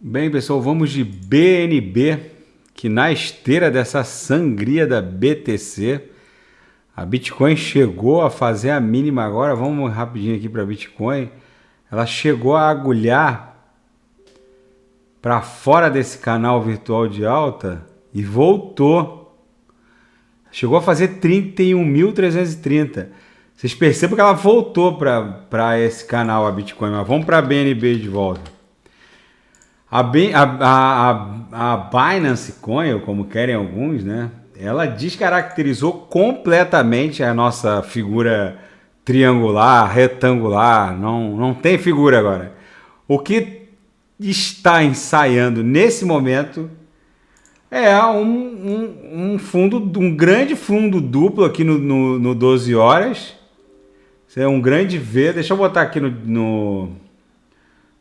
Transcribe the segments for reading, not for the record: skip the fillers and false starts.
Bem, pessoal, vamos de BNB, que na esteira dessa sangria da BTC, a Bitcoin chegou a fazer a mínima agora. Vamos rapidinho aqui para a Bitcoin. Ela chegou a agulhar para fora desse canal virtual de alta e voltou. Chegou a fazer 31.330. Vocês percebem que ela voltou para esse canal, a Bitcoin. Mas vamos para a BNB de volta. A Binance Coin, ou como querem alguns, né? Ela descaracterizou completamente a nossa figura triangular, retangular. Não tem figura agora. O que está ensaiando nesse momento é um grande fundo duplo aqui no 12 horas. Isso é um grande V. Deixa eu botar aqui no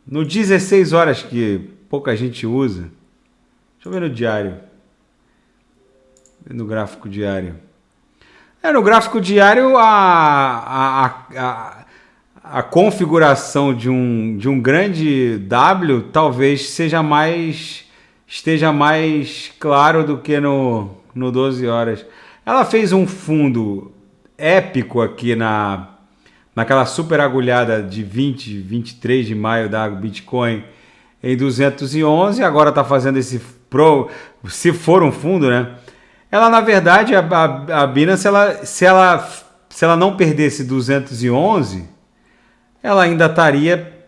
16 horas, que pouca gente usa. Deixa eu ver no diário. No gráfico diário. No gráfico diário a configuração de um grande W talvez esteja mais claro do que no 12 horas. Ela fez um fundo épico aqui naquela super agulhada de 23 de maio da Bitcoin em 211, agora está fazendo esse se for um fundo, né? Ela, na verdade, a Binance, se ela não perdesse 211, ela ainda estaria,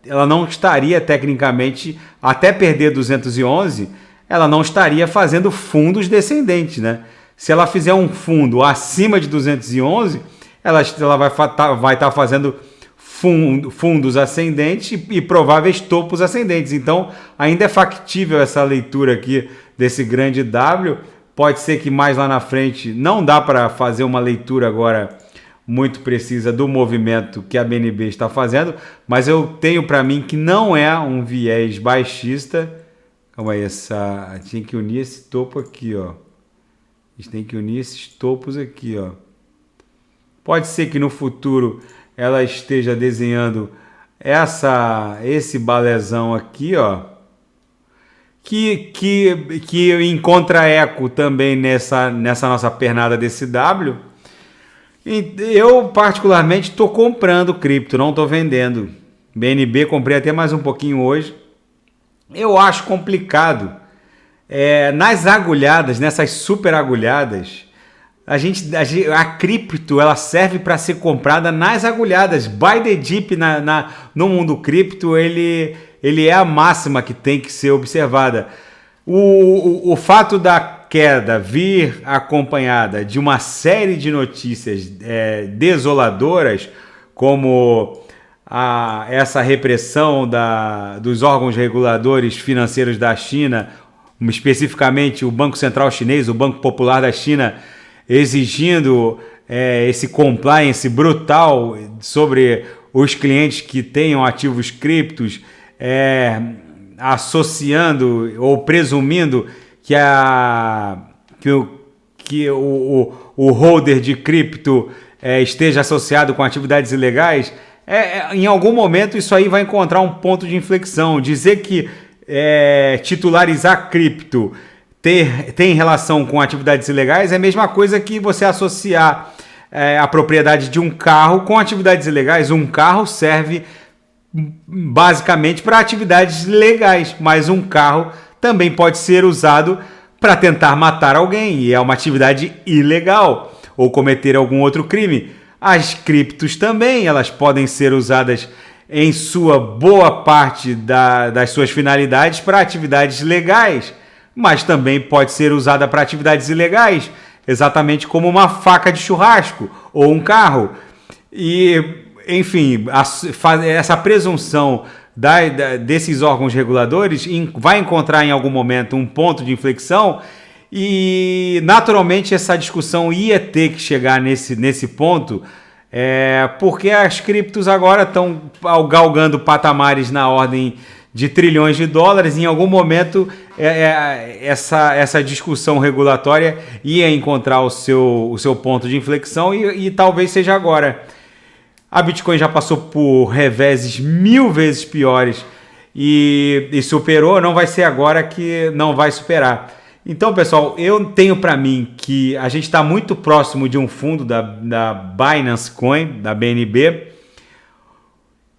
ela não estaria tecnicamente, até perder 211, ela não estaria fazendo fundos descendentes, né? Se ela fizer um fundo acima de 211, ela vai estar fazendo fundos ascendentes e prováveis topos ascendentes. Então, ainda é factível essa leitura aqui desse grande W. Pode ser que mais lá na frente não dá para fazer uma leitura agora muito precisa do movimento que a BNB está fazendo, mas eu tenho para mim que não é um viés baixista. Calma aí, tinha que unir esse topo aqui, ó. A gente tem que unir esses topos aqui, ó. Pode ser que no futuro ela esteja desenhando esse balezão aqui, ó, que encontra eco também nessa nossa pernada desse W. E eu particularmente estou comprando cripto, não estou vendendo. BNB comprei até mais um pouquinho hoje. Eu acho complicado. Nas agulhadas, nessas super agulhadas, a cripto ela serve para ser comprada nas agulhadas. Buy the dip no mundo cripto, ele é a máxima que tem que ser observada. O fato da queda vir acompanhada de uma série de notícias desoladoras, como essa repressão dos órgãos reguladores financeiros da China, especificamente o Banco Central Chinês, o Banco Popular da China, exigindo esse compliance brutal sobre os clientes que tenham ativos criptos, associando ou presumindo que o holder de cripto esteja associado com atividades ilegais. Em algum momento isso aí vai encontrar um ponto de inflexão. Dizer que titularizar cripto tem relação com atividades ilegais é a mesma coisa que você associar a propriedade de um carro com atividades ilegais. Um carro serve basicamente para atividades legais, mas um carro também pode ser usado para tentar matar alguém, e é uma atividade ilegal, ou cometer algum outro crime. As criptos também, elas podem ser usadas em sua boa parte das suas finalidades para atividades legais, mas também pode ser usada para atividades ilegais, exatamente como uma faca de churrasco ou um carro. E, enfim, essa presunção desses órgãos reguladores vai encontrar em algum momento um ponto de inflexão, e naturalmente essa discussão ia ter que chegar nesse ponto, porque as criptos agora estão galgando patamares na ordem de trilhões de dólares. Em algum momento essa discussão regulatória ia encontrar o seu ponto de inflexão, e talvez seja agora. A Bitcoin já passou por reveses 1000 vezes piores e superou, não vai ser agora que não vai superar. Então, pessoal, eu tenho para mim que a gente está muito próximo de um fundo da Binance Coin, da BNB.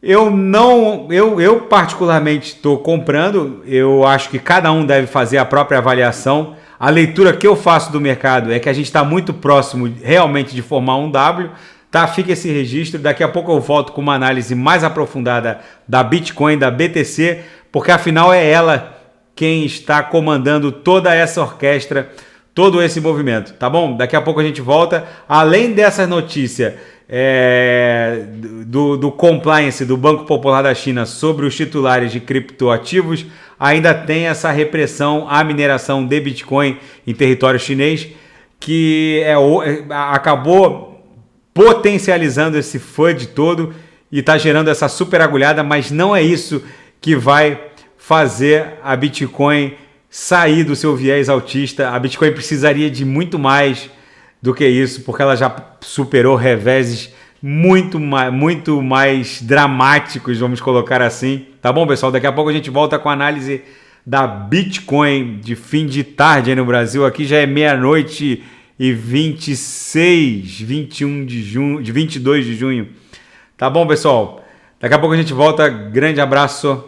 Eu particularmente estou comprando. Eu acho que cada um deve fazer a própria avaliação. A leitura que eu faço do mercado é que a gente está muito próximo realmente de formar um W. Tá? Fica esse registro. Daqui a pouco eu volto com uma análise mais aprofundada da Bitcoin, da BTC, porque afinal é ela quem está comandando toda essa orquestra, todo esse movimento, tá bom? Daqui a pouco a gente volta. Além dessa notícia do compliance do Banco Popular da China sobre os titulares de criptoativos, ainda tem essa repressão à mineração de Bitcoin em território chinês, que acabou potencializando esse FUD todo e está gerando essa super agulhada, mas não é isso que vai fazer a Bitcoin sair do seu viés autista. A Bitcoin precisaria de muito mais do que isso, porque ela já superou reveses muito mais dramáticos, vamos colocar assim. Tá bom, pessoal? Daqui a pouco a gente volta com a análise da Bitcoin de fim de tarde aí no Brasil. Aqui já é meia-noite e 22 de junho. Tá bom, pessoal? Daqui a pouco a gente volta. Grande abraço.